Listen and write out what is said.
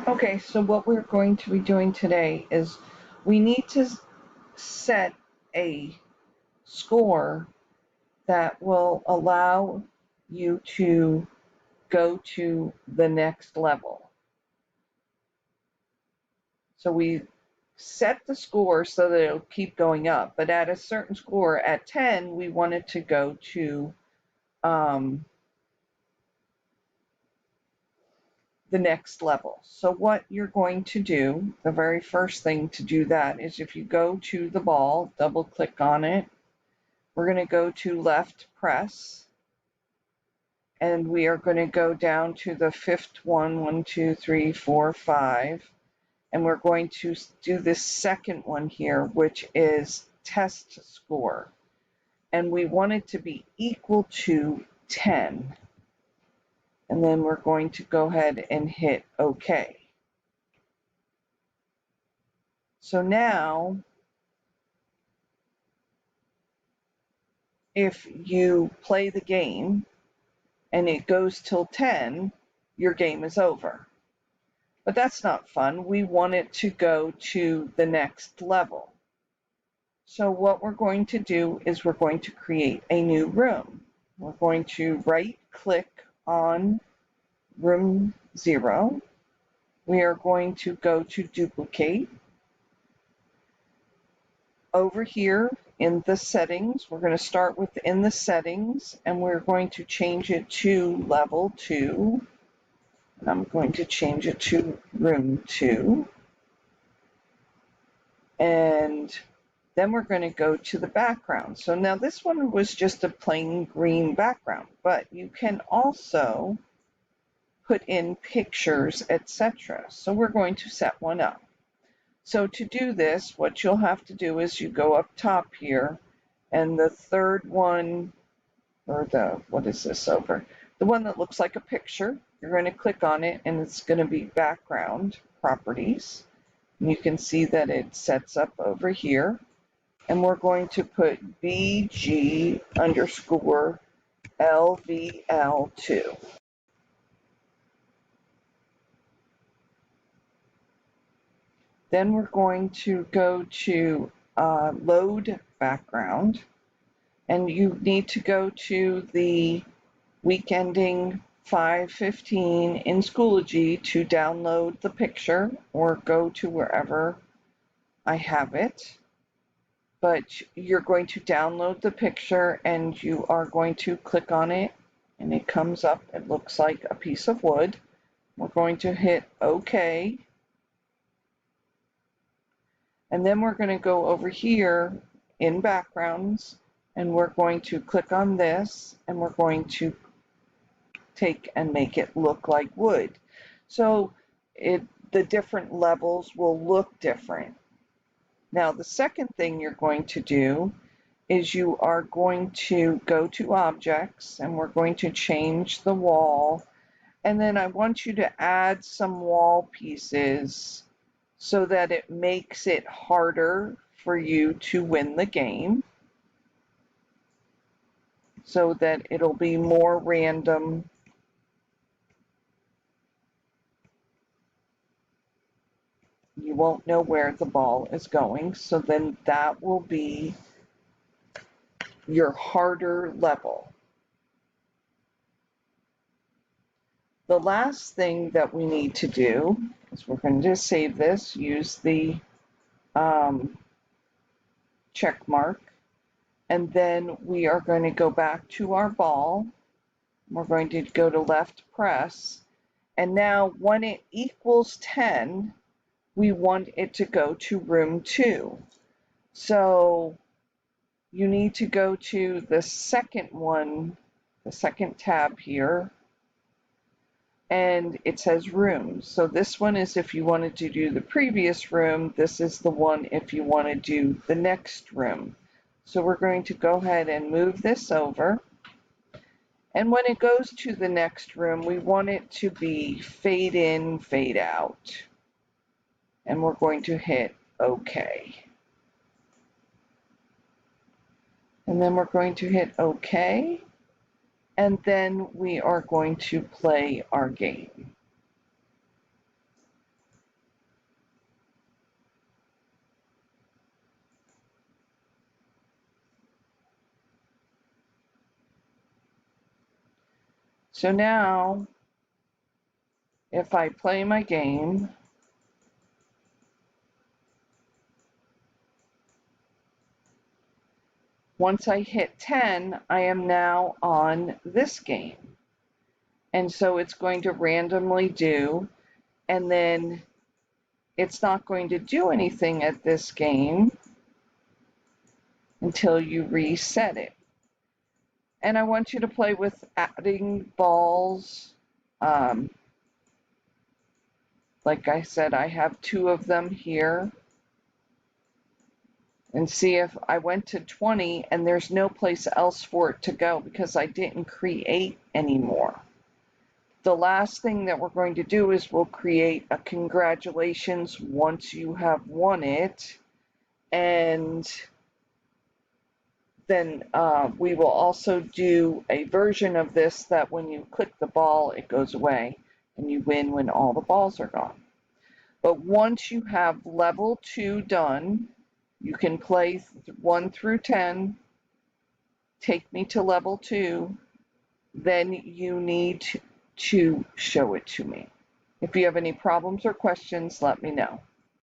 Okay, so what we're going to be doing today is we need to set a score that will allow you to go to the next level. So we set the score so that it'll keep going up, but at a certain score, at 10, we want it to go to the next level. So what you're going to do, the very first thing to do that is if you go to the ball, double click on it, we're going to go to left press, and we are going to go down to the fifth one, 1, 2, 3, 4, 5, and we're going to do this second one here, which is test score, and we want it to be equal to 10. And then we're going to go ahead and hit OK. So now, if you play the game and it goes till 10, your game is over. But that's not fun. We want it to go to the next level. So what we're going to do is we're going to create a new room. We're going to right-click on room 0. We are going to go to duplicate. Over here in the settings, we're going to start within the settings, and we're going to change it to level 2. And I'm going to change it to room 2. And then we're going to go to the background. So now this one was just a plain green background, but you can also put in pictures, etc. So we're going to set one up. So to do this, what you'll have to do is you go up top here, and the third one, or what is this over? The one that looks like a picture, you're going to click on it, and it's going to be background properties. And you can see that it sets up over here. And we're going to put BG underscore LVL2. Then we're going to go to load background, and you need to go to the week ending 5/15 in Schoology to download the picture, or go to wherever I have it. But you're going to download the picture, and you are going to click on it, and it comes up. It looks like a piece of wood. We're going to hit OK. And then we're going to go over here in backgrounds, and we're going to click on this, and we're going to take and make it look like wood. So the different levels will look different. Now the second thing you're going to do is you are going to go to objects, and we're going to change the wall, and then I want you to add some wall pieces so that it makes it harder for you to win the game, so that it'll be more random. You won't know where the ball is going, so then that will be your harder level. The last thing that we need to do is we're going to save this, use the check mark, and then we are going to go back to our ball. We're going to go to left press, and now when it equals 10, we want it to go to room 2. So you need to go to the second one, the second tab here, and it says rooms. So this one is if you wanted to do the previous room. This is the one if you want to do the next room. So we're going to go ahead and move this over. And when it goes to the next room, we want it to be fade in, fade out. And we're going to hit OK. And then we're going to hit OK. And then we are going to play our game. So now, if I play my game, once I hit 10, I am now on this game. And so it's going to randomly do, and then it's not going to do anything at this game until you reset it. And I want you to play with adding balls. Like I said, I have 2 of them here. And see if I went to 20 and there's no place else for it to go because I didn't create anymore. The last thing that we're going to do is we'll create a congratulations once you have won it, and then we will also do a version of this that when you click the ball it goes away and you win when all the balls are gone. But once you have level 2 done, you can play 1 through 10, take me to level 2, then you need to show it to me. If you have any problems or questions, let me know.